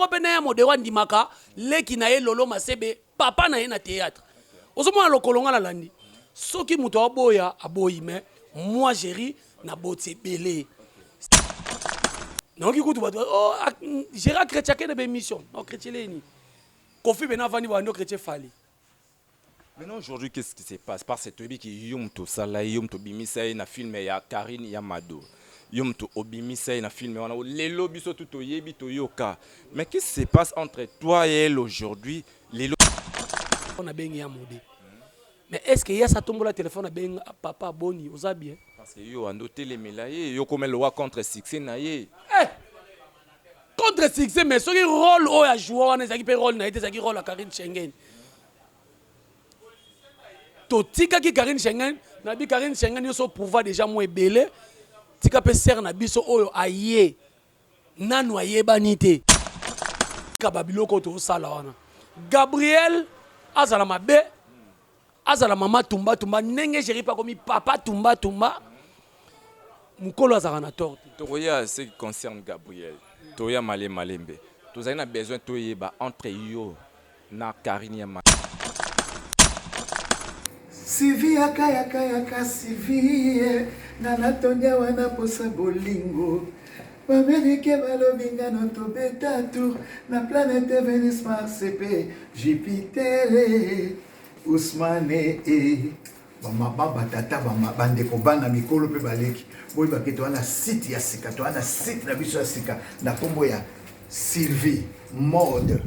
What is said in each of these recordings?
moko pe na ya modèle ndimaka leki na ye Lolo Masebe papa na ye na théâtre ozomona lokolo nga landi soki muto aboya aboyi mais moi géri na botie belé non qui kutu bato oh géra chrétien ke de mission non chrétien leni Kofi bena vani bando chrétien fali. Maintenant aujourd'hui qu'est-ce qui se passe par cette tobi qui yom to sala yom to bimisa na film ya Karine Yamado yom to obimisa na film wana lelo biso tout oyebi to yoka mais qu'est-ce qui se passe entre toi et elle aujourd'hui lelo on a bengi ya modé mais est-ce que y a ça tombe la téléphone a bengi papa boni oza bien parce que yo ando telemela ye yo comme le roi contre succès na ye contre succès mais ce qui rôle o ya jouer wana ezaki pe rôle na été ezaki rôle à Karine Schengen to tika ki Karine Schengen na bi Karine Schengen yo so pouvoir déjà moi belé tika pe ser na biso oyo aye nanu ayebani te ka babiloko to sala wana Gabriel azala mabe azala mama tumba tumba nenge chéri pas comme papa tumba tumba mukolo azala na torte toya ce qui concerne Gabriel toya malembe tous a besoin toyeba entre yo na Karine Yamado Sylvie yaka Sylvie nana tonya wana posa bolingo Bamerike balobinga no to beta tour na planète Vénus Mars et Jupiter Ousmane bama baba tata bama bande ko bana mikolo pe baleki boy baketo wana site ya sika to wana site na biso ya sika na kombo ya Sylvie Mode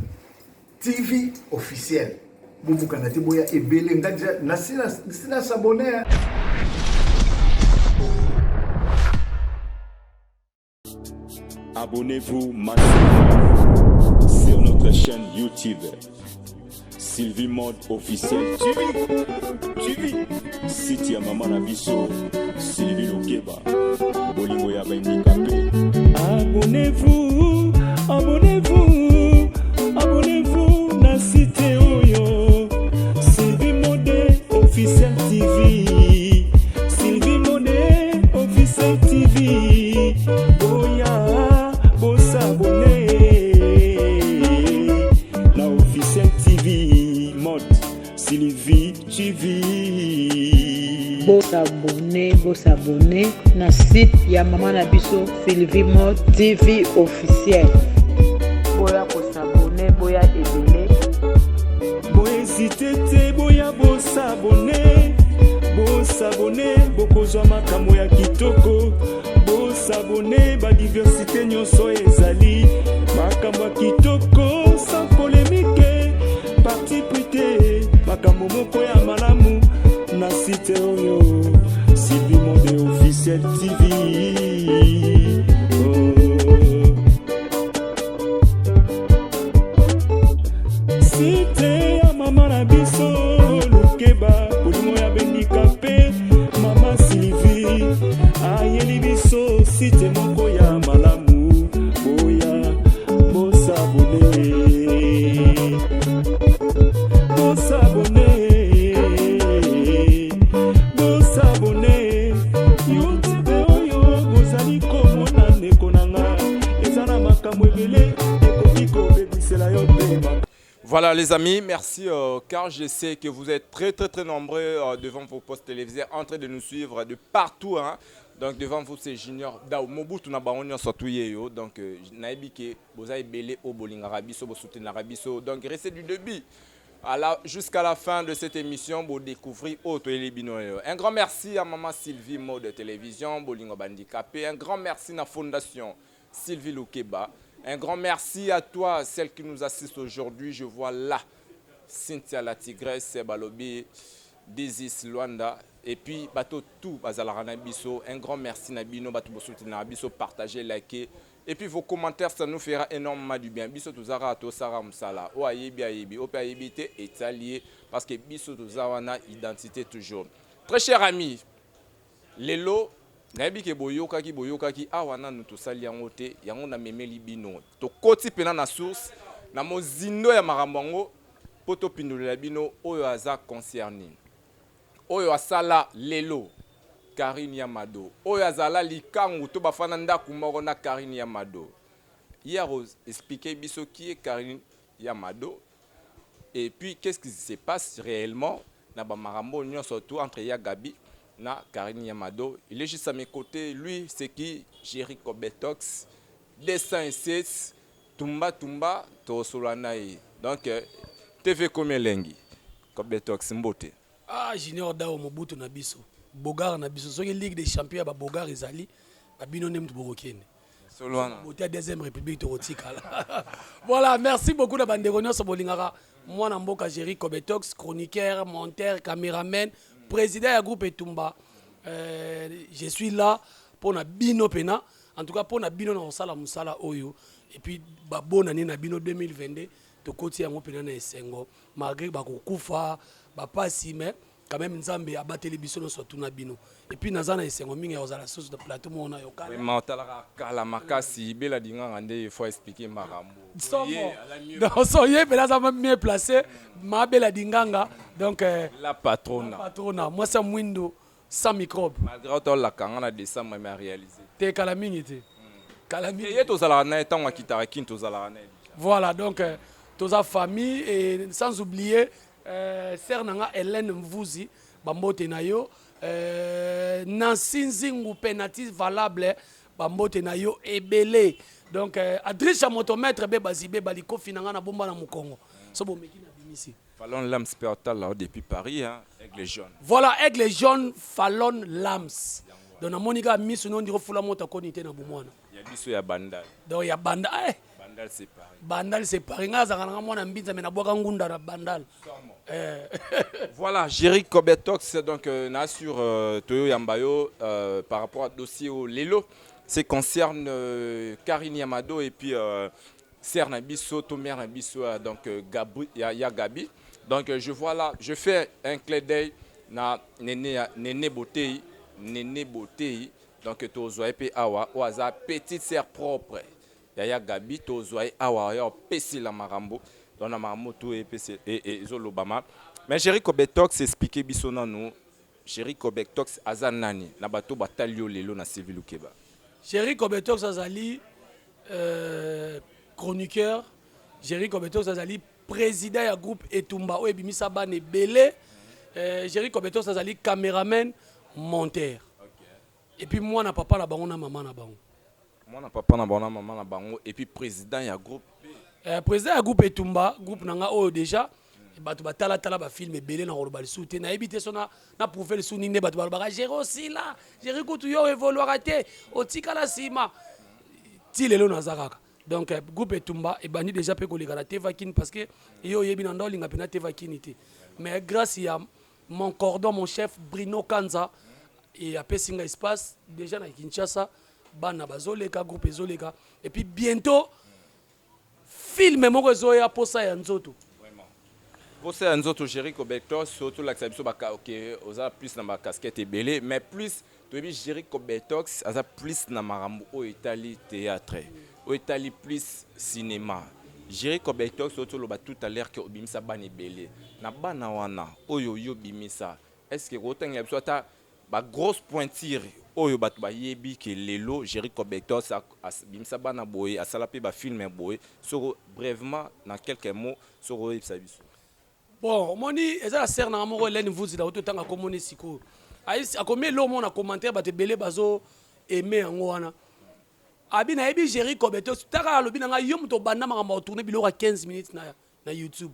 TV officiel Boubouka na tiboya ebele ngaja na sina s'abonner. Abonnez-vous maintenant sur notre chaîne YouTube Sylvie Mode officiel TV site ya mama na biso Sylvie Lokeba bolingo ya bandikape abonnez-vous na site oyo Sylvie Mode officiel TV Sylvie Mode officiel TV boya bosa abonné na officiel TV Mode Sylvie TV bosa abonné na site ya mama na biso Sylvie Mode TV officiel boya bosa abonné boya ebele boya hésité te boya bosa abonné bokozwa makambo ya kitoko bosa abonné ba diversité nyonso ezali makambo ya kitoko sans polémique parti prité makambo moko ya malamu na site oyo Sylvie Mode officiel TV site ya mama na biso Lokeba bolingo ya bandikape mama Sylvie ayeli biso site moko ya malamu boya bosa abonné YouTube oyo bozali komona ndeko nanga eza na makambo ebele ekoki kobebisela yo pema. Voilà les amis, merci car je sais que vous êtes très nombreux devant vos postes télévisés en train de nous suivre de partout hein. Donc devant vous c'est Junior Dao Mobutu na baonyo sotouye yo donc naibike bozai belé au bowling arabiso bo soutenir arabiso donc restez du début jusqu'à la fin de cette émission pour découvrir autre Elibino. Un grand merci à maman Sylvie Mode Télévision Bolingo Bandicapé, un grand merci à la fondation Sylvie Lokeba. Un grand merci à toi, celle qui nous assiste aujourd'hui. Je vois là Cynthia la Tigresse, Balobi, Dizis Luanda. Et puis, bateau tout, Bazalarana Bisso. Un grand merci Nabino, Batou Bossoutina Bisso, partagez, likez. Et puis vos commentaires, ça nous fera énormément du bien. Bisso Tuzara, Tosara Msala, Oayebi Ayebi, Opeayebité est allié parce que Bisso Tuzawana, identité toujours. Très cher ami, Lelo. Nayebi ke boyokaki awana nuto sali yango te yango na memeli bino to koti pena na source na mozindo ya marambango poto pindolela bino oyo aza concerné oyo asala lelo Karine Yamado oyo azala likangu to bafana ndaku moko na Karine Yamado hier expliquer biso qui est Karine Yamado et puis qu'est-ce qui se passe réellement na ba marambo surtout entre Yagabi na Karine Yamado. Il est juste à mes côtés, lui c'est qui Jericho Betox 206 Tumba to Solanaï. Donc TV comme lengi Betox mbote. Ah Junior Dao Mobutu na biso. Bogar na biso soki Ligue des Champions ba Bogar ezali ba bino nem to borokene. Solwana. Bote deuxième République to rotikala. Voilà, merci beaucoup na bandeko nyonso bolingaka. Moi na mboka Jericho Betox, chroniqueur, monteur, caméraman, président ya groupe Etumba. Je suis là pour na bino pena. En tout cas pour na bino na sala musala oyo et puis ba bonane na bino 2022 to koti yango pena na esengo malgré ba kokufa ba pasi mais quand même nzambe abateli biso no surtout na bino et puis nazana esengo mingi ozala source de plateau mona yokala vraiment talaka kala makasi bela dinga ngande il faut expliquer marambo donc soyez pena ça mieux placé ma bela dinganga donc la patrona moi c'est mwindo sans microbe malgré tout la kanga décembre mais réalisé te kala mingi te kala mingi et to zala na etango kitara kinto zala na voilà donc toza famille et sans oublier sœur nanga Hélène Mvuzi bambote na yo Nancy Nzingu penalty valable bambote na yo ebele donc Adrissa motomètre be bazibe baliko finanga na bomba na mukongo so bomeki na bimisi Fallon Lams Pertal là depuis Paris hein Aigle jaune. Voilà Aigle jaune Fallon Lams donc na monika misu non diro fula mota konité na bomwana ya biso ya bandal donc ya bandal bandal c'est Paris bandal c'est Paris ngaza kana mwana mbinza mena bwaka ngunda na bandal. Voilà, Jericho Betox donc na sur Toyo Yambayo par rapport au dossier au Lelo, c'est concerne Karine Yamado et puis Serna Bisso, Tomer Bisso donc Gabi. Donc je vois là, je fais un clin d'œil na Néné Botei, donc Tozoa et Awa, au hasard petite sœur propre. Yaya Gabi Tozoa et Awa, ya pesi la marambo. Dans la Mamoto et Zolobama. Mais Jericho Betox expliqué bisona nous. Jericho Betox azanani na bato batalio lelo na Sylvie Lukeba. Jericho Betox azali chroniqueur. Jericho Betox azali président ya groupe Etumba o ebimisa bane belé. Jericho Betox azali caméraman, monteur. Et puis moi na papa na bango na maman na bango. Moi na papa na bango na maman na bango et puis président ya groupe président du groupe Etumba, groupe nanga oyo déjà batu batala ba film belé na roloba soute na ebité sona na prouver le sounine batu ba gérer aussi là gérer ko tu yo évoluer raté otika la sima ti lelo na zakaka donc groupe Etumba e bani déjà pe ko leka Tevakin parce que yo yebi na ndolinga pena Tevakin té mais grâce à mon cordon mon chef Bruno Kanza et a pesinga espace déjà na Kinshasa bana bazoleka groupe ezoleka et puis bientôt film moko ezoya posa ya nzoto vraiment posa ya nzoto Jericho Betox surtout la biso baka OK oza plus na ba casquette ebele mais plus toyebi Jericho Betox aza plus na marambo o Italie théâtre o Italie plus cinéma Jericho Betox surtout lo ba tout à l'heure que obimisa bana ebele na bana wana oyo yo bimisa est-ce que rotenga biso ata ba grosse pointure oyo bato bayebi ke lelo Jericho Betox bimisa bana boye asala pe ba film boye soko brièvement dans quelques mots soko yebisa biso bon moni eza la sœur na moko Hélène Mvuzi da otanga komoni siko akomi lo mona commentaire bato belé bazo aimer yango wana abi na yebi Jericho Betox taka alobi na yo muto banda makamba tourner biloko 15 minutes na YouTube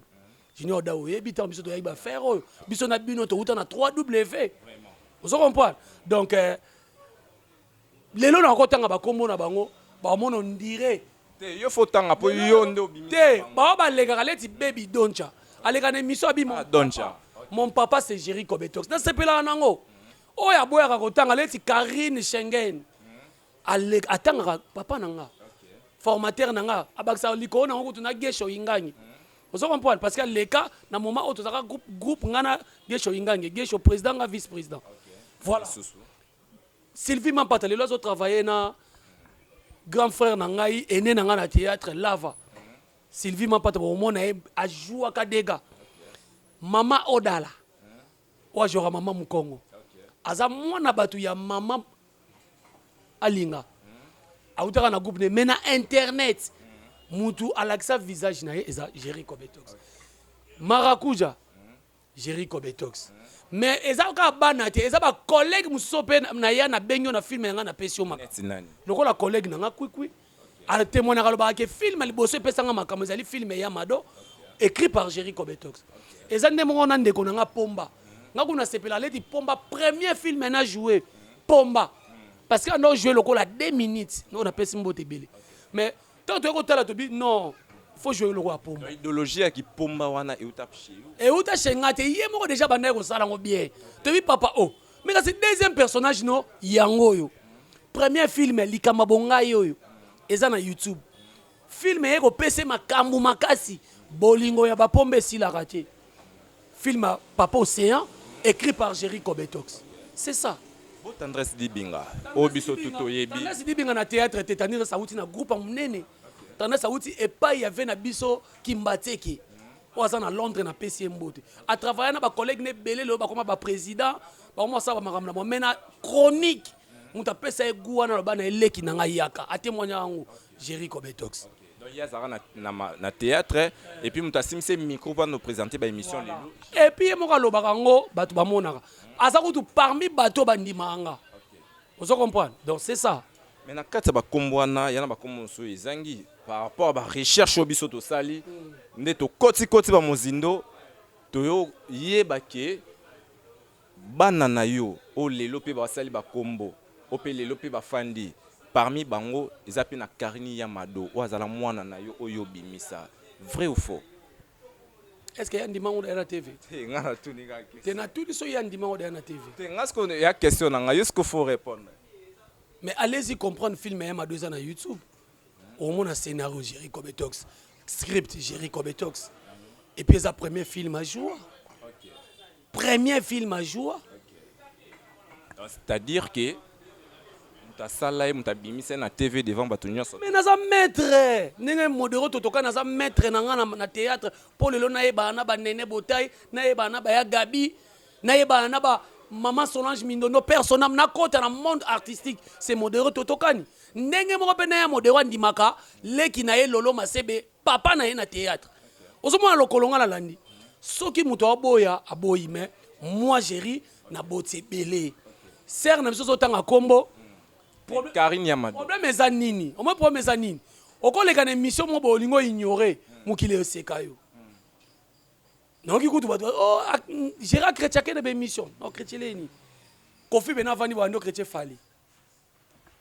Junior Dao yebi ta biso to yebi ba faire oyo biso na bino to uta na 3W vraiment vous comprenez donc lelo na kotanga bakombo na bango ba mona ndire te yo fotanga po yo ndo bimisa te ba lega leti baby doncha aleka na émission abi mon doncha mon papa c'est Jericho Betox na sepela nango oya boya kotanga leti Karine Schengen aleka atanga papa nanga formateur nanga abakisa liko na ngo tuna gesho ingangi vous comprenez parce que leka na moment auto zaka groupe ngana gesho ingangi gesho président nga vice président voilà Sylvie Mampata les autres travailler na grand frère nangai aîné nanga na théâtre Lava Sylvie Mampata au monde a joué à Kadega Mama Odala wa jora mama Mukongo aza mwana batu ya mama Alinga autaka na groupe mais na internet mutu alakisa visage na ye eza Jerry Kobetox Maracuja Jerry Kobetox mais eza ka bana te eza ba collègue muso pe na ya na benyo na film nga na pesio maka lokola collègue na nga kwikwi ala témoigner kaloba ke film liboso pesanga makambo ezali film ya Mado écrit par Jerry Kobetox eza ndemo na ndeko na nga Pomba nga kuna sepela leti Pomba premier film na joué Pomba parce que on joué lokola 2 minutes on a pesi mbote belé mais tant que tu as tobi non faut jouer le roi Pomba idéologie qui Pomba wana et utapchi et utache ngate yé moko déjà banda ko sala ngo bien tobi papa oh mais c'est deuxième personnage no yango yo premier film likama bonga yo eza na YouTube film yeko pese makambu makasi bolingo ya ba Pombe sila raté film Papa Océan écrit par Jerry Kobetox c'est ça Tendresse Dibinga obiso tuto yebi Tendresse Dibinga na théâtre tétanir sauti na groupe munene Tendresse sauti et pas y avait na biso Kimbateke oza na Londres na PCM bote a travailler na ba collègue ne belé lo ba comme ba président ba mo sa ba makamla mo mena chronique muta pesa e guana lo ba na eleki na ngayaka a témoigner ngo Jerry Kobetox donc ya zara na théâtre et puis muta simse micro pour nous présenter ba émission lelo et puis mo ka lo ba ngo batu ba monaka aza kutu parmi bato bandimanga vous comprenez donc c'est ça mais na kati ba kombwana yana ba komonso ezangi par rapport à ba recherche obiso to sali nde to koti ba mozindo to yo yeba ke bana na yo o lelo pe ba sali ba kombo o pe lelo pe ba fandi parmi bango ezapi na Karine Yamado o azala mwana na yo oyo bimisa vrai ou faux? Est-ce qu'il y a un dimanche dans la TV? Tu as tout dit, il y a un dimanche dans la TV. Il y a une question, est-ce qu'il faut répondre? Mais allez-y comprendre le film à 2 ans à YouTube. Au moins, un scénario, Jerry Kobetox, script, Jerry Kobetox. Et puis, c'est premier film à jour. Premier film à jour. C'est-à-dire que Salai mutabimisa na TV devant batunyo so mais naza maître ninge modero totoka naza maître na théâtre pour le na yebana ba nene botai na yebana ba ya Gabi na yebana ba maman Solange Mindono personnage na kota na monde artistique c'est modero totokani ndenge moko pe na ya modero andimaka leki na ye Lolo Masebe papa na ye na théâtre ozomona lokolonga la landi soki muto aboya aboyi mais moi Jerry na botie belé ser na biso tanga kombo Karine Yamado. Problème est à nini. Au moins problème est à nini. Au cas où les émissions mo bolingo ignorer mukile osekayo. Non qui coûte oh Gérard Chrétien que des émissions. Non chrétien ni. Kofi bena vani ba no chrétien fali.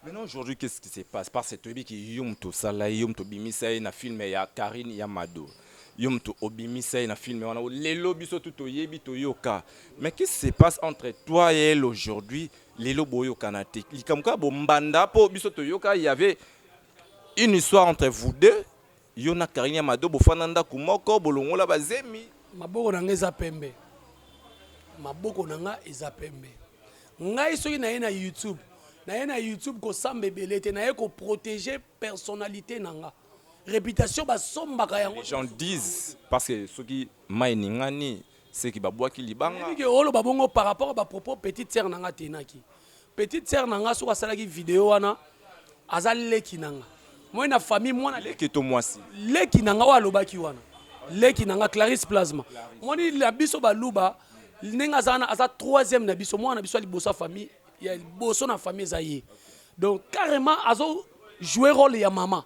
Maintenant aujourd'hui qu'est-ce qui se passe par cette tobi qui yum to sala yum to bimisa na film ya Karine Yamado. Yum to obimisa na film on a lelo biso tout yebi to yoka. Mais qu'est-ce qui se passe entre toi et elle aujourd'hui? Lelo boyo kanate likamka bombanda po biso to yoka il y avait une histoire entre vous deux yona Karine Yamado bofananda kumoko bolongola bazemi maboko nanga eza pembe maboko nanga eza pembe ngai soki na ye na YouTube ko sambe belete na ye ko protéger personnalité nanga réputation ba sombaka yango les gens disent parce que soki mainingani c'est qui babwa ki libanga que olo babongo par rapport à propos petite sœur nanga tenaki petite sœur nanga so asalaki vidéo wana azaleki nanga moi na famille moi na leki to mwasi leki nanga wa lobaki wana leki nanga Clarisse Plasma moi ni la biso baluba nenga zana aza troisième na biso moi na biso liboso famille ya liboso na famille zaye donc carrément azo jouer rôle ya maman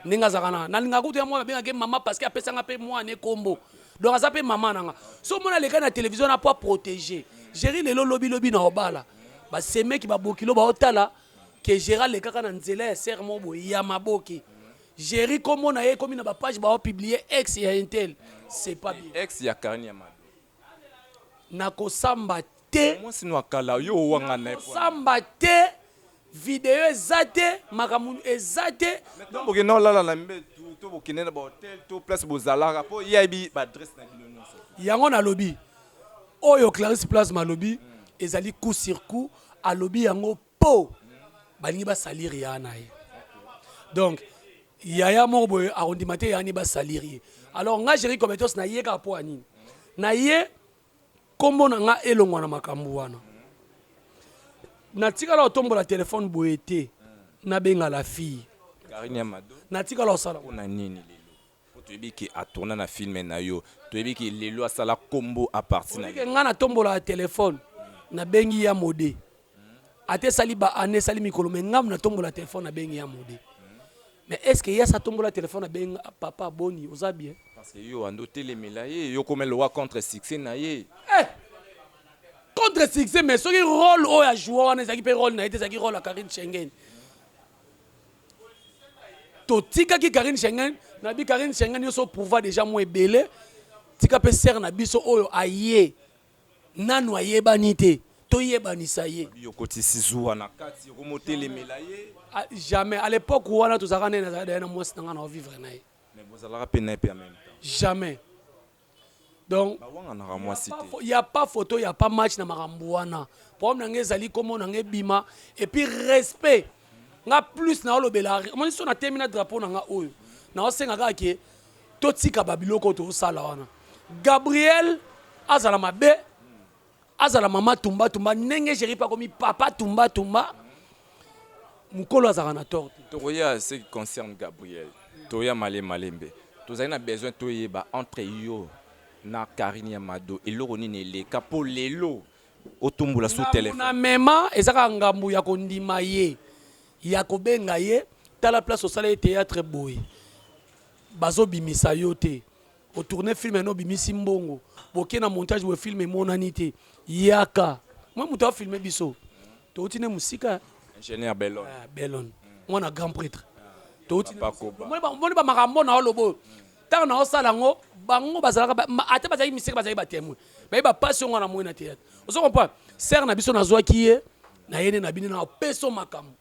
nenga zakana na linga kutu ya moi benga ke maman parce que apesanga pe moi ne kombo donc ça peut maman nanga so mona les gars na télévision na pas protéger Jerry lelo lobi na obala ba seme ki ba bokilo ba otala que Gérald le kaka na nzela ya serment bo ya maboki Jerry comme na ye comme na ba page ba publier ex ya intel c'est pas bien ex ya Karine Yamado na ko samba te moi sino akala yo wanga na samba te vidéo ezate makamu ezate donc bokina olala na mbetu to bokina na ba hotel to place bozalaka po yebi ba adresse na bino nyonso yango na lobi oyo Clarisse Plasma lobi ezali coup sur coup a lobi yango po balingi ba salir ya na ye donc yaya morbo arrondimate yani ba salir ye alors nga Jerry Kobetox na ye ka po anini na ye kombo na nga elongwa na makambu wana na tika la otombola téléphone boyete na benga la fille Karine Amado. natika la osala On a nini lelo. Tu dis que a tourné na film na yo. Tu dis que lelo a sala combo à partir na. ke nga na tombola ya telefone na bengi ya mode ate sali ba ane sali mikolo me ngam na tombola telefone na bengi ya mode mais est-ce que ya sa tombola telefone na bengi papa boni oza bien Parce que yo ando telemela ye yo comme le roi contre succès na ye. contre succès mais soki rôle oyo ya joueur wana ezalaki mpe rôle na ye te ezalaki rôle ya Karine Schengen totikaki Karine Schengen na bi Karine Schengen nyonso pouvoir déjà mo ebele tika mpe ser na biso oyo aye nanu ayebani te toyebanisa ye Yo koti sizua na kati yo comme telemela ye. jamais à l'époque wana tozalaka nde nazalaki na mwasi na nga na ovivre na ye Mais vous allez rappeler en même temps. jamais donc Bah on a moi cité. il y a pas photo il y a pas match na makambo wana problème na ngai ezali komo na ngai bima et puis respect nga plus na olobela moi so na termina drapeau na nga oyo na osenga kaka ke totika babiloko tozosala wana Gabriel azala mabe azala mama tumba tumba ndenge jeri pa komi papa tumba tumba mukolo azala na tort Toya ce qui concerne Gabriel. Toya malembe. Tous avez besoin toyeba entre yo na Karine Amado et loroni ne le capo lelo otumbula sous téléphone. na mema ezaka ngambu ya kondima ye ya kobenga ye tala place osala théâtre boye bazo bimisa yo te o tourner film no bimisi mbongo boke na montage we film monani te yaka moi muto a filmer biso to utine musika Ingénieur Bellon. Bellon mwana grand prêtre to utine Papa Koba. moni ba makambo na olobo tant na osala ngo bango bazalaka ate bazali misika bazali ba témoin mais ba passion ngana mo na théâtre ozo comprendre ser na biso na zwaki ye na yene na bini na peso makambo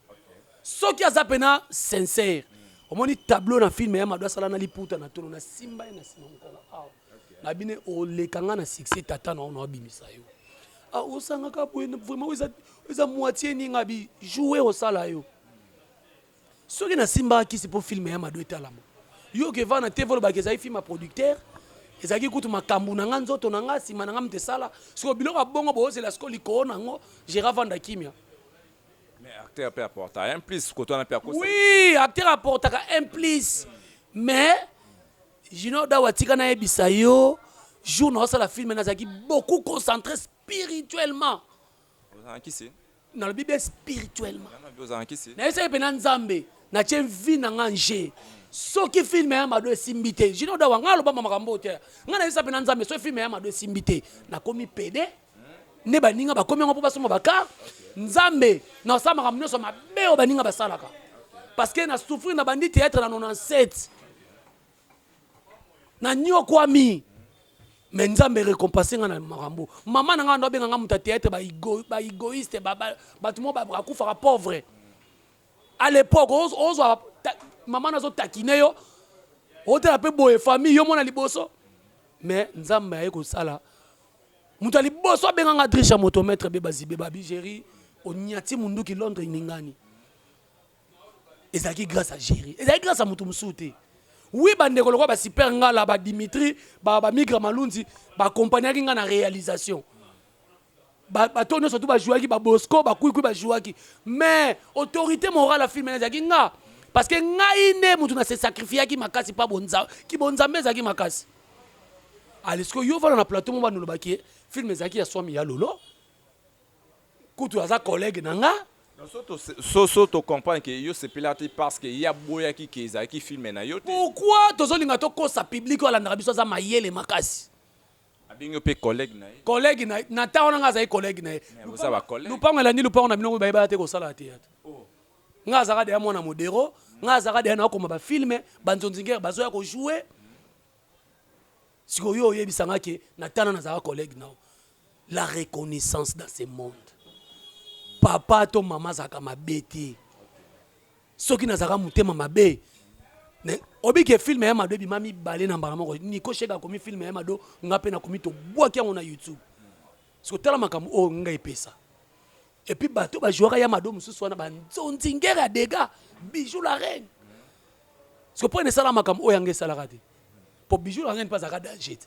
soki aza pena sincère omoni tableau na film ya Amado asala na liputa na tono na simba na sima mokolo awa na bine olekanga na succès tata na ono abimisa yo osangaka boye vraiment eza moitié ninga bi jouer osala yo soki na simba kisi po film ya Amado etalama yo ke va na TV lo bakeza film a producteur ezaki kutu makambu na nga nzoto na nga sima na nga mtesala siko biloko bongo bo c'est la sko liko na ngo Gérard Vanda Kimia. Mais acteur peut apporter un plus quand on a perdu. Oui, acteur apporte un plus. Mais Jino Dawatika na ebisa yo jour na la film na zaki beaucoup concentré spirituellement. Vous en qui c'est? Dans la Bible spirituellement. Vous en qui c'est? Na esa pena nzambe na tien vie na nganje. Soki film ya Amado simbité. Jino Dawa nga loba makambo te. Nga na esa pena nzambe so film ya Amado simbité. Na komi PD. Ne baninga ba komi ngo po basoma baka. Nzambe na osama kamnyo so mabe o baninga basalaka. Parce que na souffrir na bandi théâtre na 97. Na nyo kwami. Mais Nzambe récompenser na makambo. Maman na nga ndo benga nga muta théâtre ba égoïste ba tout mo ba kufa pauvre. À l'époque ozo maman nazo takine yo. Otela pe boye famille yo mona liboso. Mais Nzambe aye ko sala. Muta liboso benga nga Trisha motomètre be bazibe babi Géry onyati mundu ki Londres ningani. Ezaki grâce à Géry. Ezaki grâce à mutu musuti. Oui, bandeko lokwa ba super ngala ba Dimitri ba Migra Malunzi ba compagnie nga na réalisation. Ba tono surtout ba jouaki ba Bosco ba kuiku ba jouaki. Mais autorité morale a film ezaki nga parce que nga ine mutu na se sacrifier ki makasi pa bonza ki bonzambe ezaki makasi. Alisko yo vala na plateau mo ba no lobaki film ezaki ya swami ya lolo. Kutu aza collègue na nga. Soto comprendre que yo c'est piloté parce que y a boya qui keza qui filme na yo. Pourquoi tozolinga to kosa public wala na biso za mayele makasi? Abingo pe collègue na. Collègue na ta ona nga za collègue na. Vous savez ba collègue. Lupango la ni lupango na bino ba te ko sala théâtre. Nga za ka de mona modero, nga za ka de na ko ba filme, banzonzingere bazo ya ko jouer. Siko yo yebisanga ke na tana na za collègue na. La reconnaissance dans ce monde. Papa to mama zaka mabete soki nazaka mutema mabe ne obike film ya Amado bimami balé na mbala moko niko sheka komi film ya Amado ngape na komi to bwaki yango na YouTube siko tala makambo o nga epesa et puis bato ba joueur ya Amado mususu wana ba nzonzingera dega Bijou la reine siko po ne sala makambo o yanga sala kate po Bijou la reine pas zaka danger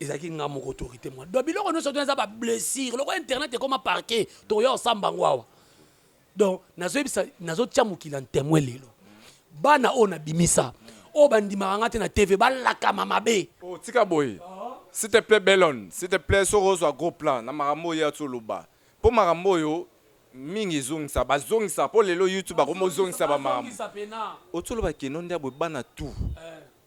ezaki nga moko autorité moi do biloko no soto za ba blessure loko internet comme parquet to yo samba ngwawa donc nazo tia mokila témoin lelo bana o na bimisa o bandimaka nga te na tv balakama mabe Oh, tika boy. S'il te plaît, Bellon. S'il te plaît, so rose gros plan. Na marambo ya tsoloba. Po marambo yo mingi zongisa ba zongisa po lelo YouTube ba komo zongisa ba marambo. Otsoloba ke non dia bo bana tout.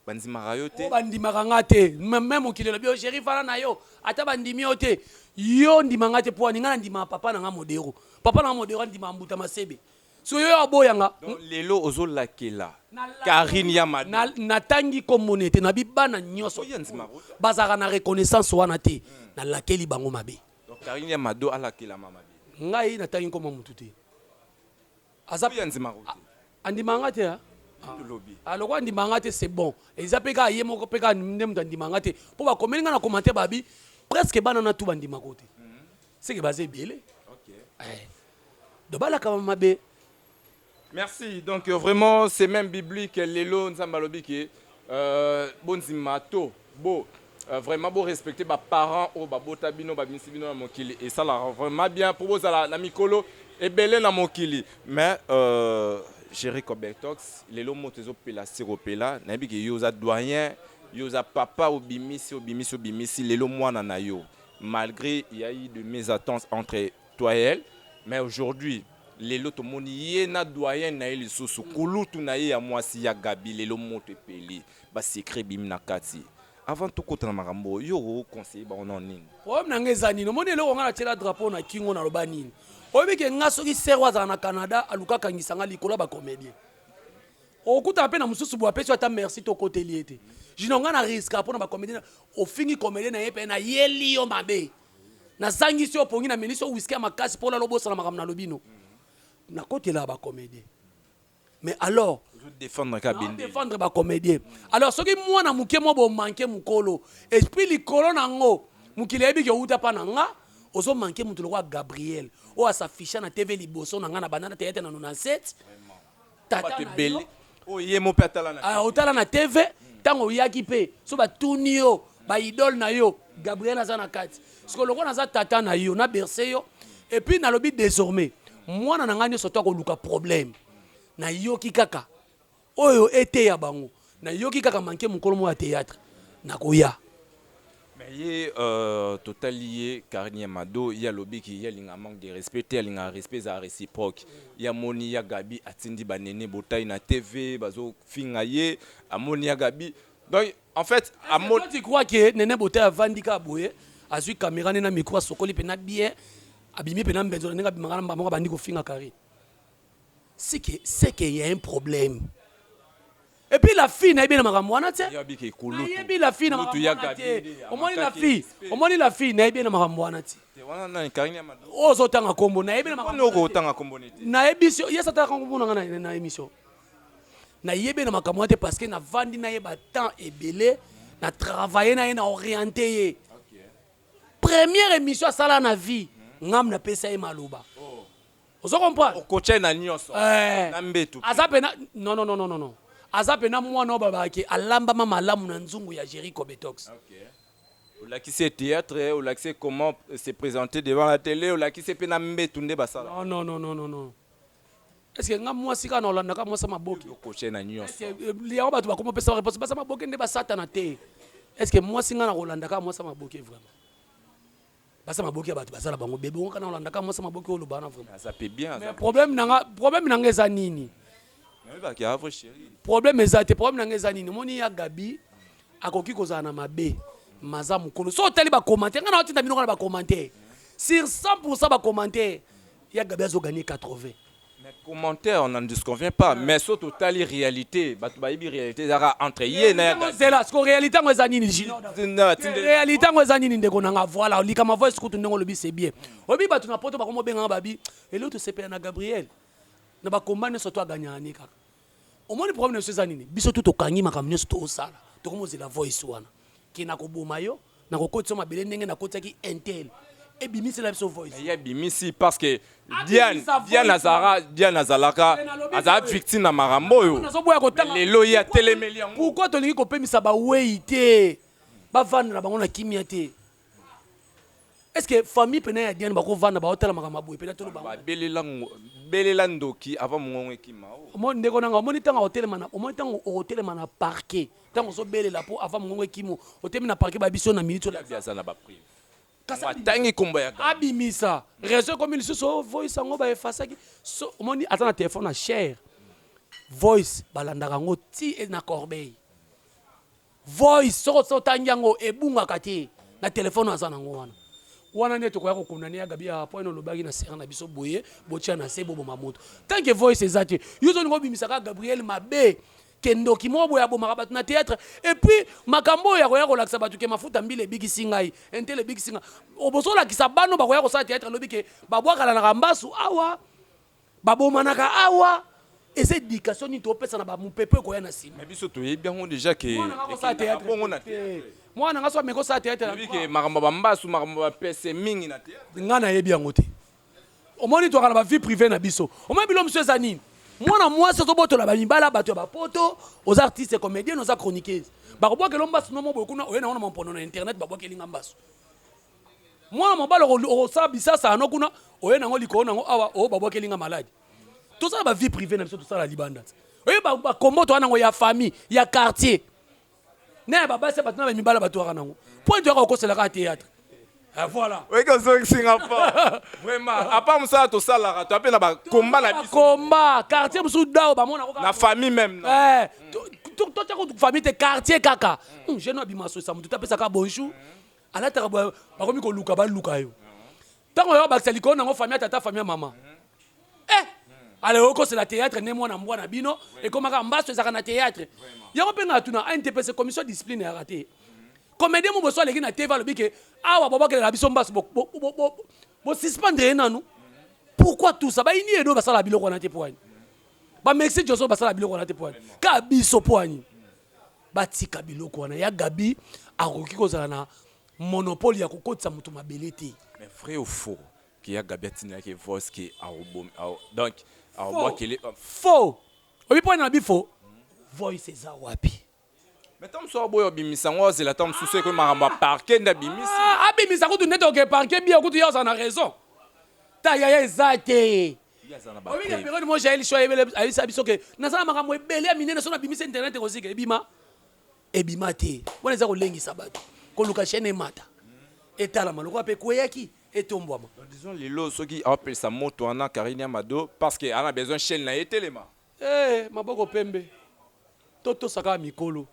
Bandimaka yo te. o bandimaka nga te même mokili lobi o chéri fana na yo ata bandimi yo te yo ndima nga te po ani nga na ndima papa na nga modero papa na nga modero andima mbuta masebe so yo aboyanga Donc lelo ozolakela. Karine Yamado. natangi komone te na bibana nyonso Oya nzima ko. bazaka na reconnaissance wana te nalakeli bango mabe Donc Karine Yamado alakela mama bi. ngai natangi koma mutu te aza Oya nzima ko. andima nga te ha Lobi. aloko andima nga te c'est bon eza mpe kaka ye moko mpe kaka nde moto andima nga te mpo bakomeli nga na commentaire babi presque bana na tu bandimako te seke baza ebele OK. do balaka mabe. Merci. Donc vraiment c'est même biblique lelo nzamba lobi ke bonzimato bo vraiment beau respecter ba parents o ba botabino ba misibino na mokili et ça la rend vraiment bien pour vous la mikolo et belé na mokili mais Jerry Cobetox lelo motezo pela siropela na bi ke yoza doyen yoza papa obimisi lelo mwana na yo malgré il y a eu de mésententes entre toi et elle mais aujourd'hui lelo to moni ye na doyen na ye lisusu kulutu na ye ya mwasi ya Gabi lelo moto epeli ba secret bim na kati avant to kota na makambo yo conseiller ba on nini problème na nga eza nini omoni eloko nga natiela drapeau na kingo naloba nini oyebi ke nga soki ser azala na Canada aluka kangisa nga likolo ya bacomédien okutana mpe na mosusu bo apesi ata merci tokoteli ye te jino nga na riska mpo na bacomédien ofingi comédien na ye mpe nayeli yo mabe nazangisi yo pongi na menisi yo wiski ya makasi mpo lalobosana makambo nalobi no nakotela bacomédien mais alors défendre ka bende défendre bacomédien alors soki mwana moke mwa bomanke mokolo esprit likolo nango mokili yebi ke outa pa na nga ozomanke moto lokwa Gabriel oyo asafisha na tv liboso na nga na bandana teyete na 97 tata na yo o ye mo patala na otala na tv ntango oyaki mpe so batuni yo baidole na yo Gabriel aza na kati siko lokwa naza tata na yo na berse yo et puis nalobi désormais mwana na nga nyonso to akoluka problème nayoki kaka oyo eteya bango nayoki kaka manke mokolo mo ya théâtre nakoya mais ye total lié Karine Yamado ya lobi ki ya linga manque de respect ya linga respect za réciproque ya moni ya Gabi atindi banene botai na TV bazo finga ye amoni ya Gabi donc en fait amoni tu crois que nene botai avandika boye azui caméra na micro sokoli pe na bien abimi pe na mbenzo nenga bimanga na moko bandi ko finga Karine c'est que y a un problème. Et puis la fille n'a bien makambo wana te. Yabiki kulutu. Et puis la fille n'a makambo wana te. Omoni la fille n'a bien makambo wana te. Wana na Karine Yamado. Ozo tanga kombo na bien makambo. Ono ko tanga kombo nete. Na émission, yesa tanga kombo na émission. Na yebe na makambo wana te parce que na vandi na yeba temps ebele na travailler na orienté. OK. Première émission sala na vie, ngam na pesa e maloba. Vous comprenez? Coach na nyonso. Na mbetu. Azapena non. Azapena mwana obabaki alamba mama lamu na nzungu ya Jerry Cobetox. OK. Olakisi théâtre, olakisi comment se présenter devant la télé, olakisi pe na mbetu nde basala. Non. Est-ce que ngam mwasi kana olanda ka mwasa maboki? Coach na nyonso. Liao batu bakoma pesa réponse basa maboki nde basata na te. Est-ce que mwasi ngana olanda ka mwasa maboki vraiment? Basa maboki batu basala bango bébé on kana olanda ka mwasa maboki o lobana vraiment. Ça peut bien. Mais problème nanga eza nini? Mais ba ki avre chérie. Problème nanga eza nini? Moni ya Gabi akoki kozala na mabe maza mukolo. So tali ba commentaire ngana otinda bino kana ba commentaire. Sur 100% ba commentaire ya Gabi azo gagner 80. Mais commentaire on n'en disconvient pas mais sur total réalité batu ba yibi réalité zara entre ye na ya c'est là ce que réalité ngo eza nini jino. Réalité ngo eza nini ndeko nanga voilà lika ma voix kutu ndeko lobi c'est bien. Obi batu na poto ba komo benga babi et l'autre c'est na Gabriel. Na ba combane surtout gagner ani kaka. Omoni problème c'est ça nini? Biso tout okangi makamnyo surtout osala. To komo la voice wana. Ki na ko boma yo na ko kotso mabele ndenge na kotaki intel. Et bimisi la biso voice. Il y a bimisi parce que Diane Azalaka aza victime na marambo yo. Lelo ya telemeli yango. Pourquoi to lingi ko pemisa ba weite? Ba vanda na bango na kimia te. est-ce que famille pena ya Diane bako vanda ba hôtel makama boye peut-être lo ba belela ndoki avant mongongo ekima mo ndeko nanga mo nitanga hôtel mana mo nitanga hôtel mana parquet tango so belela po avant mongongo ekimo hôtel na parquet ba biso na minute la biasa na ba prive kasa tangi komba ya abimisa réseau comme il so voice ngo ba efasa ki so mo ni atana téléphone na cher voice balandaka ngo ti na corbeille voice so tangiango ebunga kati na téléphone azana ngo wana nde tokoya kokondane ya gabi ya point lobaki na sera na biso boye botia na se bobo mamoto tant que voice ezati yuzo ngo bimisaka Gabriel Mabe kendo kimobo ya bomaka bato na théâtre et puis makambo ya koya kolakisa bato ke mafuta mbile bigi singai entele bigi singa obosola kisa bano bakoya ko sa théâtre lobi ke babwakala na kambasu awa babomanaka awa et cette éducation ni topesa na ba mupepe koya na sima mais biso to yebi ngo déjà que bongo na mwana ngaso ameko sa théâtre lobi ke makambo bambasu makambo ba pese mingi na théâtre ngana yebi yango te omoni to kana ba vie privée na biso omoni bilo monsieur Zanine mwana mwasi ozobotola bamibala bato ya bapoto aux artistes comédiens aux chroniqueuses bakobwakela mbasu no moboye kuna oyena wana mampono na internet babwakelinga mbasu mwana mobala osala bisasa ano kuna oyena ngo likolo nango awa o babwakelinga maladi tosala ba vie privée na biso tosala libanda oye bakombo to wana ngo ya famille ya quartier ne babasi bato na bamibala bato waka nango point to yaka okoselaka théâtre. Voilà. Oui, que c'est Singapour. Vraiment. À part ça, tout ça, là, tu as un combat la vie. Combat, quartier, Moussouda, la famille même. Toute famille, t'es quartier, kaka. Je n'ai pas dit ça, tu t'appelles ça bonjour. À la terre, par contre, il y a un Luka. Tant qu'on a un licon, on a famille, tata, famille, maman. Alors, c'est la théâtre, né-moi, na moi, na bino, et comme on a un théâtre. Il y a un NTPC, commission de discipline, à rater. Comédien mo boso leki na TV lobi ke awa baba ke la biso mbaso bo suspendre nanu pourquoi tout ça ba ini edo basala biloko na te poani ba Mexique joso basala biloko na te poani ka biso poani ba tika biloko na ya Gabi akoki kozala na monopole ya kokotisa mutu mabele te mais vrai ou faux qu'il y a Gabi atina ke voice qui donc awo kele faux obi poani na bi faux voice eza wapi. Mais tant que tu as beau bimisa ngo zela tant que tu sais que maramba parquet na bimisa bimisa ko tu neto ke parquet bien ko tu yo na raison ta ya ezate obi ya période mo jaeli shoye bele ayisa biso ke na sala makambo ebele amine so na bimisa internet ko sike ebima te bona za ko lengisa bato ko luka chaîne mata etala maloko ape koyaki etombwama disons lelo soki appelle sa moto ana Karine Amado parce que ana besoin chaîne na etelema maboko pembe toto saka mikolo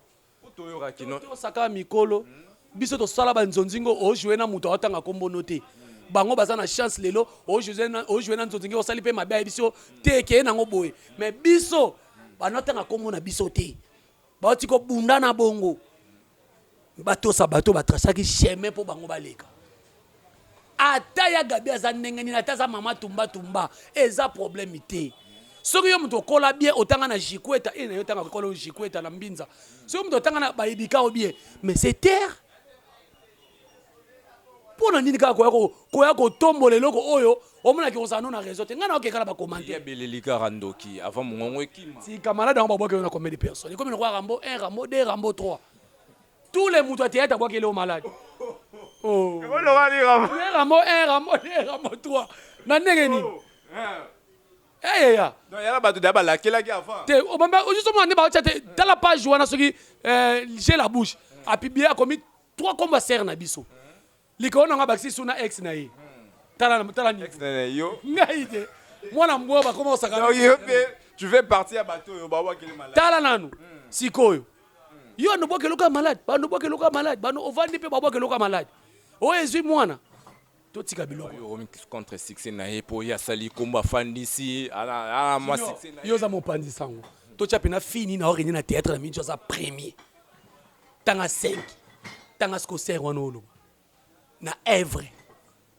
to saka mikolo biso to sala banzonzingo o jouer na muto atanga kombo noté bango baza na chance lelo o jouer na nzonzingo osali pe mabe biso te ke na ngo boye mais biso banotanga kombo na biso te bati ko bunda na bongo bato sa bato batrasaki chemin po bango baleka ata ya Gabi aza ndengeni na taza mama tumba eza problème te. Soki yo muto kola bien otanga na jikweta na yo tanga kola jikweta na mbinza soki muto otanga na baibika o bien mais c'est terre pona nini ka koya ko tombola eloko oyo omona ki osano na réseau te ngana okekala ba commenter ya belelika randoki avant mongongo ekima si camarade on ba boke na combien de personnes comme le roi Rambo 1 Rambo 2 Rambo 3 tous les muto théâtre boke le malade oh Rambo 1 Rambo 2 Rambo 3 na ndengeni ya non yala bato da bala kela ki avant te o bamba justement ne ba tete dans la page wana soki j'ai la bouche a publié a commis 3 combats ser na biso liko na nga baxi suna ex na yi tala ni ex na yo ngai te mwana mbo ba comment ça non yo tu veux partir à bateau yo ba wa kele malade tala nanu sikoyo yo no boke loka malade ba no boke loka malade ba no ovandi pe ba boke loka malade o ezui mwana totika biloko yo contre succès na epo ya sali komba fandisi ala moi succès na yo za mopandi sango to chape na fini na origine na théâtre na minjo za premier tanga 5 tanga scoser wana olo na Evre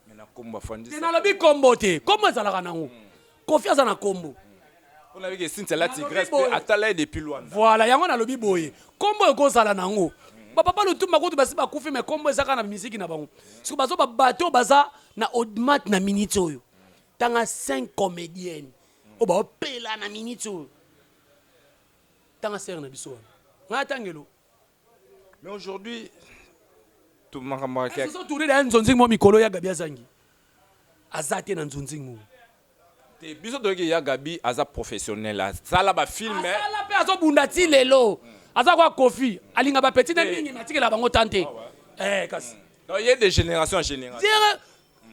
mais na komba fandisi na lobi kombo te comment ça la nango confiance na kombo on avait que Cynthia la tigresse atala depuis loin voilà yango na lobi boye kombo ko sala nango papa le tout makoto basi ba kufi mais kombo ezaka na musique na bango siko bazo ba bateau baza na audimat na minute oyo tanga 5 comédiennes o ba pela na minute oyo tanga ser na biso na tangelo mais aujourd'hui bato makambo Ils se sont tournés derrière Nzonzing mo mikolo ya Gabi Azangi. Azate na Nzonzing mo. te biso toyoki ya Gabi aza professionnel asala bafilme Asala pe azo bunda ti lelo. Aza kwa Kofi. Alinga ba petit na mingi matikela bango tante. Kasi. donc il y a des générations en génération Dire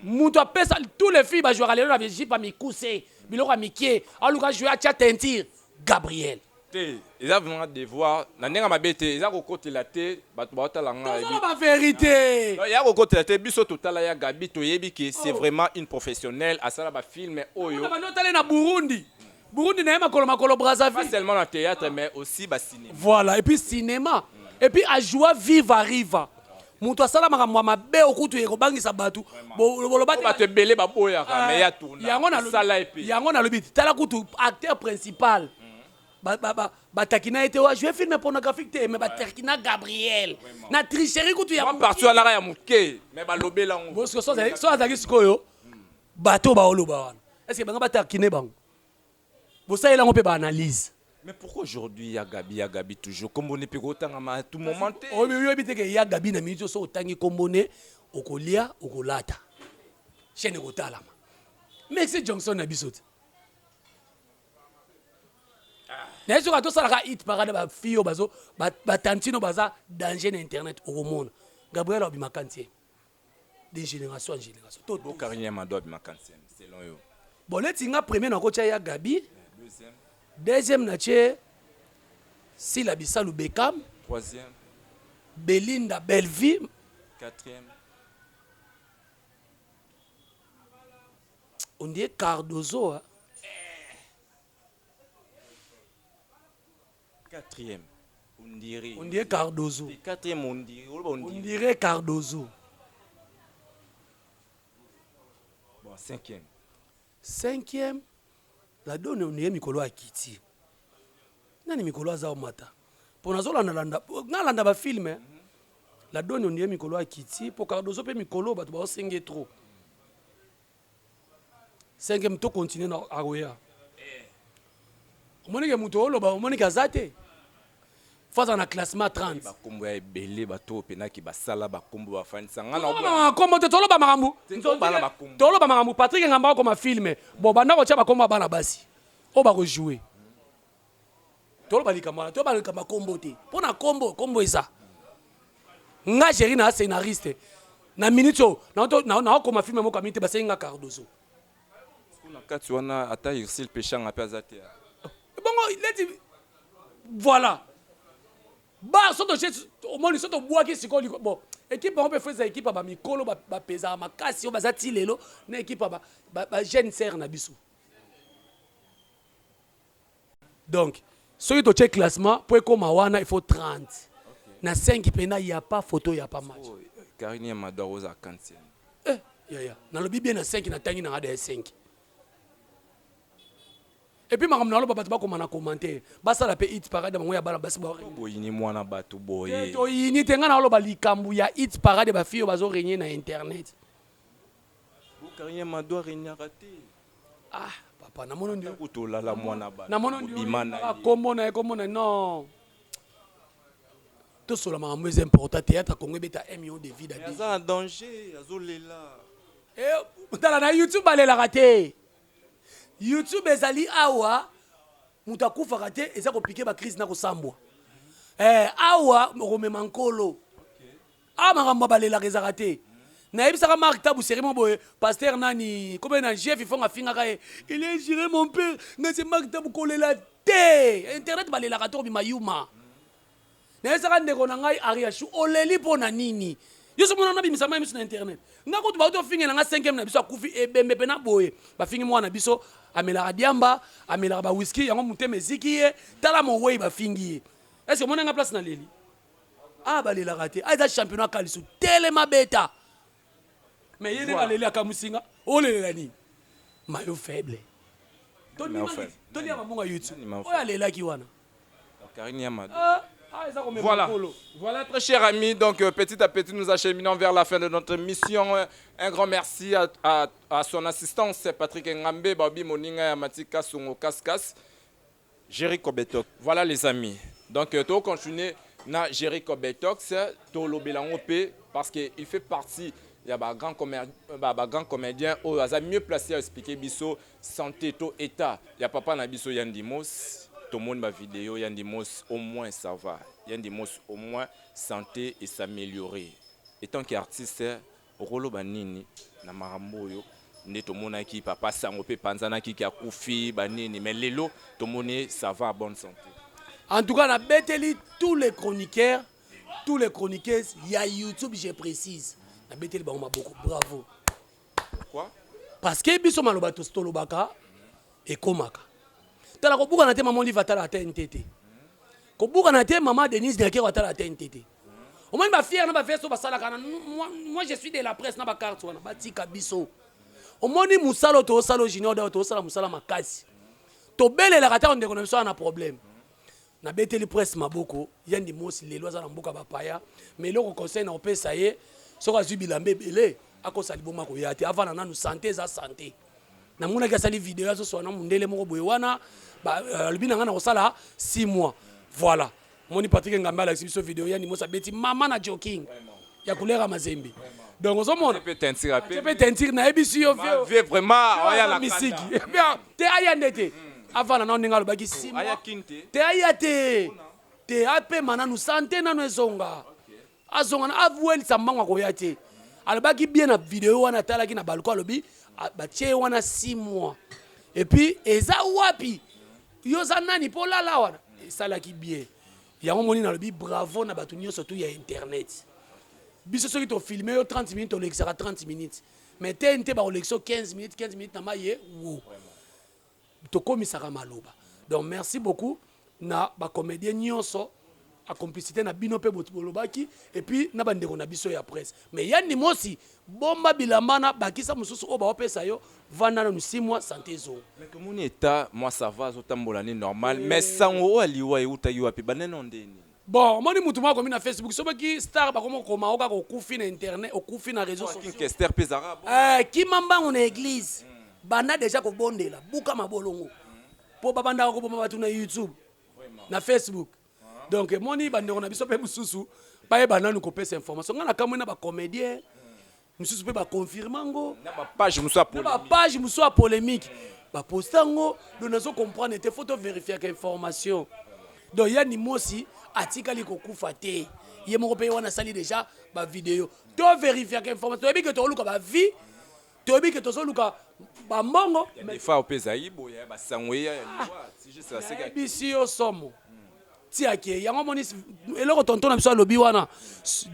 mutu apesa tous les filles ba jouer à lelo na jipa mikuse. Biloko mikie. Aluka jouer à tia tentir. Gabriel. te eza vraiment devoir na ndenge mabe te eza kokotela te bato baotala nga C'est la vérité. ya kokotela te biso totala ya Gabi toyebi ke c'est vraiment une professionnelle asala bafilme oyo On va noter na Burundi. Burundi na makolo pas Brazzaville. seulement dans théâtre mais aussi cinéma. Voilà, et puis cinéma. Et puis à joie viva riva. Mutu asala makambo mabe okutu ekobangisa batu. Bolobati bato ebele baboyaka mais ya tourna sala epe yango na lobi tala kutu acteur principal. Batakina était wa jouer film pornographique te mais batakina Gabriel. Na tricherie kutu ya partout alaka ya moke mais balobela ngo parce que so azaki sikoyo bato baoloba wana. Est-ce que banga batakine bango? Bosa elango pe ba analyse. mais pourquoi aujourd'hui ya Gabi toujours comme on est pekotanga à tout moment te Oyo biteke ya Gabi na minute so otangi kombone okolia okolata. Chaîne kotalama. Merci Johnson na bisote. Na yesu ka to sala ka hit parade ba fio bazo ba tantino baza danger na internet okomona. Gabriel obima kantie. De génération en génération. Tout bo carrière mado abima kantie selon yo bon letinga premier na kocha ya Gabi. deuxième Deuxième na tche Sila Bisalou Bekam. troisième Belinda Bellevue. quatrième On dit Cardozo. Hein? quatrième on dirait On dirait Cardozo. quatrième on dirait On dirait Cardozo. bon cinquième Cinquième, la donne on dirait Mikolo Akiti. Nani Mikolo Azao Mata. Pour nous landa ba film. La donne on dirait Mikolo Akiti. Pour Cardozo pe Mikolo ba to senge trop. Cinquième to continue na Aroya. Omoni ke muto oloba omoni ke azate. Face à un classement 30. bakombo ya ebele bato penaki basala bakombo bafanisa nga na Comment te tolo ba marambu? bana bakombo. Tolo ba marambu Patrick ngamba ko ma filme. Bon banda ko tia ba komba bana basi. O ba ko jouer. Tolo ba likamala, tolo ba likama kombo te. Pona kombo eza. Nga chéri na scénariste. Na minute na ko ma filme mo ka minute ba senga Cardozo. na kati wana ata Irsil Pechanga pe azate Bongo leti voilà. Ba soto chez au moins soto bois qui sikoli bon équipe on peut faire équipe ba mikolo ba pesa makasi o bazati lelo na équipe ba jeune serre na biso. Donc soki to check classement pour comme wana il faut 30. Na 5 pena il y a pas photo il y a pas match. Karine Madaroza kantienne Ya na lobi bien na 5 na tangi na ada 5. Et puis makamna lo baba ba na commenter basa la pe hit parade bango ya bala basi ba boyini mwana bato boye to yini tenga na lo ba likambu ya hit parade ba fio bazo régner na internet. Karine Mado renya raté Papa na mono ndio utolala mwana ba na mono ndio kombo na non to sola makambo est important théâtre Congo beta 1 million de vies d'habits. aza en danger azolela Tala na YouTube balela raté. YouTube ezali awa muta kufa raté eza ko piquer ba crise na ko sambwa. Awa romema nkolo. Makambo balela raté. Na yebisaka Marc Tabu serimo boye pasteur nani comme na chef ifonga finga ka il est géré mon père nga c'est Marc Tabu kolela te internet balela raté ko bimayuma. Na yebisaka ndeko na ngai Ariashu oleli pona nini. Yoso mona na bimisama miso na internet. Nga ko tuba to finga na 5e na biso akufi ebembe pe na boye ba fingi mwana biso amela diamba amela ba whisky yango muteme zikiye tala mo wey ba fingi. Est-ce que mona nga place na leli? Balela raté. Eza championnat kalisu telema beta. Mais yene baleli akamusinga olela ni mayo faible. Toni ya mamunga YouTube. Oya lela ki wana. Karine Mado. Voilà très chers amis, donc petit à petit nous acheminons vers la fin de notre mission. Un grand merci à son assistance Patrick Ngambe, Babi Moninga Yamatika Songo Kaskas, Jericho Betok. Voilà les amis. Donc tu continuer na Jericho Betox, to lobelango pe parce qu'il fait partie. Il y a un grand comédien qui est mieux placé à expliquer biso santé to état. Il y a papa na biso Yandimos, tout le monde ma vidéo Yandimos au moins ça va. Yandimos au moins santé et s'améliorer. Et tant qu'artiste rolo banini na maramboyo ne to mona ki papa sango pe panzana ki a kufi banini mais lelo to mona ça va à bonne santé. En tout cas, on a bételi tous les chroniqueurs, tous les chroniqueuses, il y a YouTube, je précise. On a bételi beaucoup, bravo. Pourquoi? Parce que biso maloba to stolobaka et komaka. Tala ko buka na te maman livre tala TNTT. Ko buka na te maman Denise Delke tala TNTT. Au moins ma fille na ba faire so ba sala kana moi je suis de la presse na ba carte wana ba tika biso. Au moins ni musalo to salo junior da to sala musala makasi. To bele la kata on de connexion na problème. Na beteli presse maboko yandi mosi lelo za na mboka bapaya mais loko conseil na opesa ye soka zu bilambe belé akosa liboma ko yate avant na nous santé za santé na mona ka sali vidéo aso so na mundele moko boye wana ba lubina ngana kosala 6 mois voilà moni Patrick Ngamba la exhibition vidéo yandi mosa beti mama na joking ya kulera mazembe donc ozo mona peut tentir peut tentir na ebisi yo vieux vraiment oya la misiki bien te ayandete avant na ninga lobaki 6 mois aya kinte te ayate te ape mana nous santé na no ezonga azonga na avueli sambangwa ko yate alobaki bien na vidéo wana talaki na balko alobi batie wana 6 mois et puis eza wapi yo za nani po lala wana salaki bien yango moni na lobi bravo na batu nyonso surtout ya internet biso soki to filmer yo 30 minutes to lexera 30 minutes mais TNT ba olexo 15 minutes na maye wo to komisaka maloba donc merci beaucoup na ba comédien nyonso a complicité na bino pe bolobaki et puis na bandeko na biso ya presse mais yani mosi bomba bilambana bakisa mususu o ba opesa yo vanda na 6 mois santé zo mais que mon état moi ça va zotambola ni normal mais sango aliwa e uta yo api baneno ndeni bon moni mutu mako na Facebook sobaki star ba komo koma oka ko kufi na internet o kufi na réseaux sociaux qui Esther Pezara ki mambango na église banda déjà ko bondela buka mabolongo po babanda ko bomba batu na YouTube na Facebook donc moni bandeko na biso pe mususu ba bananu ko pesa information ngana kamwe na ba comédien mususu pe ba confirmango na ba page mususu na ba page mususu polémique ba postango do nazo comprendre te photo vérifier que information donc yani mosi atikali ko kufa te ye moko pe wana sali déjà ba vidéo to vérifier que information ebi que to luka ba vie to ebi que to so luka ba mbongo mais fa opesa ibo ya ba sangwe ya si je sais c'est que bisio somo tiake yango moni eloko tonton na biso alobi wana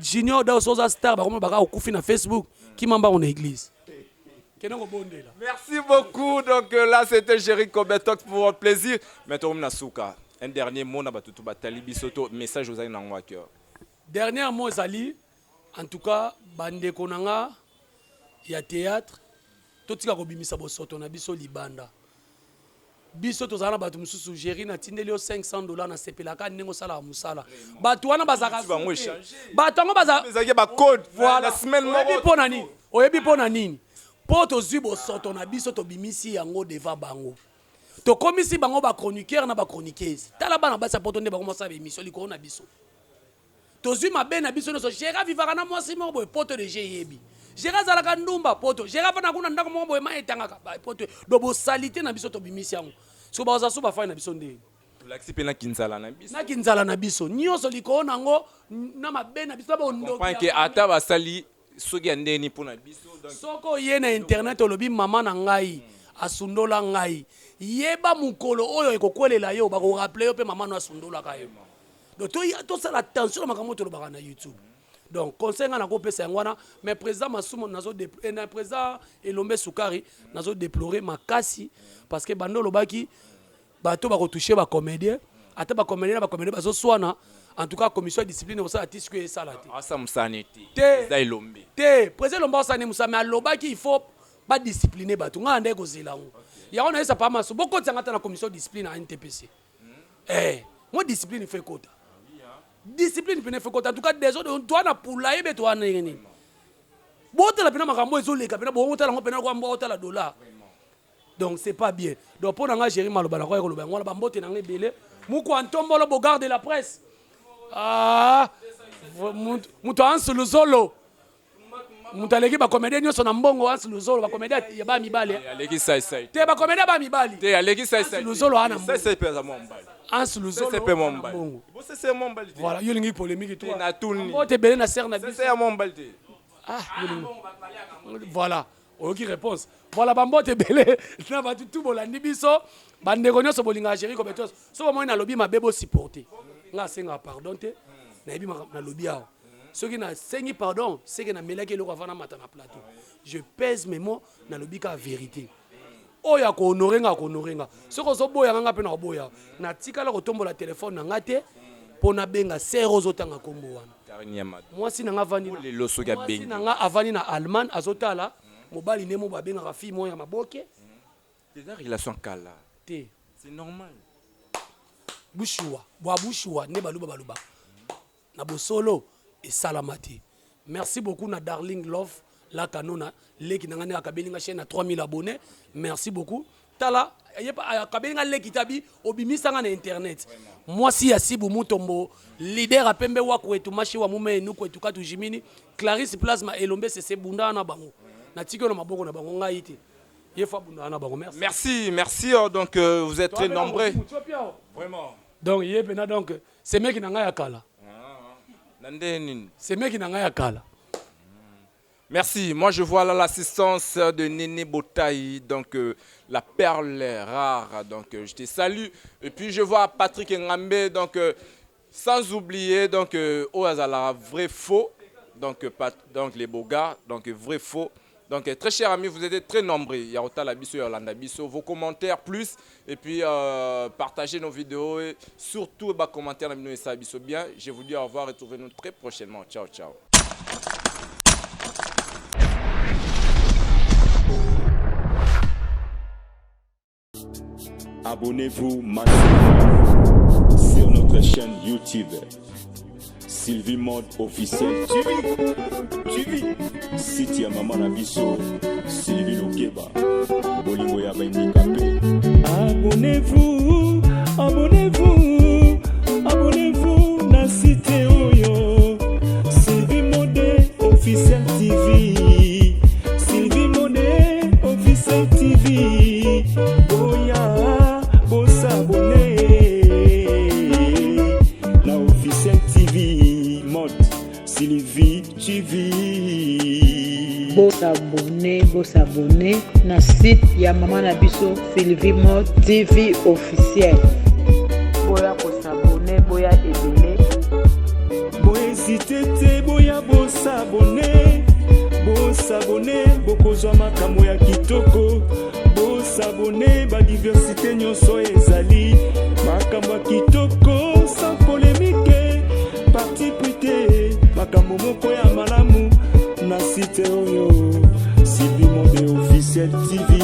junior da soza star ba komo baka okufi na Facebook ki mamba on église kenoko bondela. Merci beaucoup donc là c'était Jerry Kobetox pour votre plaisir maintenant on a souka un dernier mot na batutu batali bisoto message aux aina ngwa cœur dernier mot zali en tout cas bande konanga ya théâtre totika ko bimisa bosoto na biso libanda biso tozana batu mususu Jerry na tindeli yo $500 na sepelaka nengo sala musala batu wana bazaka bango échanger batu ngo baza ezaki ba code voilà la semaine oyebi pona nini oyebi pona nini po tozwi bosoto na biso tobimisi yango devant bango tokomisi bango ba chroniqueur na ba chroniqueuse tala bana basa poto nde bango mosala émission likolo na biso tozwi mabe na biso nyonso Gérard vivaka na mwasi moko boye poto de yebi Gérard zalaka ndumba poto Gérard fana kuna ndako moko boye ma etangaka ba poto do bosalité na biso tobimisi yango so baza so ba fa na biso nde l'axi pe na kinzala na biso na kinzala na biso nyonso likolo nango na mabe na biso ba ondo comprend que ata basali soki ndeni pona biso donc soko ye na internet olobi mama na ngai asundola ngai yeba mukolo oyo ekokwelela yo ba ko rappeler yo pe mama no asundola ka yo donc to sala attention na makambo to lobaka na YouTube donc conseil ngana ko pesa ngwana mais président Masumo nazo na président Elombe Sukari nazo déplorer makasi parce que bando lobaki bato ba ko toucher ba comédien ata ba comédien bazo swana en tout cas commission de discipline au ça artiste que ça là asa musaneti te za Elombe te président Lomba sani musa mais alobaki il faut pas discipliner bato nga ndeko zelango ya on a ça pas maso beaucoup tsangata na commission de discipline à NTPC moi discipline fait kota discipline pene fait kota en tout cas des autres toi na pula yebe toi na nini bota la pena makambo ezoleka pena bota la pena kwa mbota la dollar donc c'est pas bien donc pour nga gérer maloba la ko loba ngwana ba mbote na ngebele muko antombolo bo garde la presse ah muto anso luzolo mutaleki ba comédien nyoso na mbongo Hans Luzolo ba comédien ya ba mibale aleki sai te ba comédien ba mibali te aleki sai Luzolo ana sai pesa mo mbali Hans Luzolo c'est mo mbali bo c'est mo mbali voilà yo lingi polémique toi na tuni bo te belé na ser na biso c'est mo mbali te voilà oki réponse voilà bambo te belé na ba tout bolandi biso bandeko nyoso bolinga chéri ko betos so mo na lobi mabebo supporter nga senga pardon te na yebi na lobi awo ceux qui na sengi pardon c'est que na melaki eloko avana mata na plateau je pèse mes mots na lobi ka vérité oya ko honorenga soko zo boya nga pe na boya na tikala ko tombola téléphone na ngate pona benga sero zotanga kombo wana moi si nga vandi le loso ya bengi nga avani na Allemagne azotala mobali nemo ba benga fille moya maboke des relations kala te c'est normal bushua ne baluba na bosolo et salamati merci beaucoup na Darling Love la kanona leki nangane akabelinga chaîne à 3000 abonnés merci beaucoup tala akabelinga leki tabi obimisanga na internet moi si Yasibu Mutombo leader a pembe wa kwetu mashi wa mume nu kwetu katu jimini Clarisse Plasma elombe c'est bunda na bango na tiko na maboko na bango ngaite yefa bunda na bango merci donc vous êtes très nombreux vraiment donc yepena donc c'est mec na ngaya kala c'est mec na ngaya kala. Merci. Moi, je vois là l'assistance de Néné Botaï, donc la perle rare. Donc, je te salue. Et puis, je vois Patrick Ngambe, donc sans oublier, donc Oazala, vrai faux, donc les beaux gars, donc vrai faux. Donc, très chers amis, vous êtes très nombreux. Yaota Labiso, Yolanda Biso, vos commentaires plus, et puis partagez nos vidéos, et surtout, commentaires, bien. Je vous dis au revoir, retrouvez-nous très prochainement. Ciao, ciao. Abonnez-vous massivement sur notre chaîne YouTube Sylvie Mode officiel TV site ya Mama Nabiso Sylvie Lokeba Bolingo ya Handicapé. Abonnez-vous na site oyo Sylvie Mode officiel TV Sylvie Mode officiel TV Boya s'abonner na officiel TV Mode Sylvie TV. S'abonner na site ya Mama Nabiso Sylvie Mode TV officiel. Boya s'abonner, boya ebele. Boya hésiter te, boya s'abonner, bokozwa makambo ya kitoko. S'abonner, ba diversité nyonso ezali makambo ya kitoko sans polémique parti prité makambo moko ya malamu na site oyo Sylvie Mode officiel TV.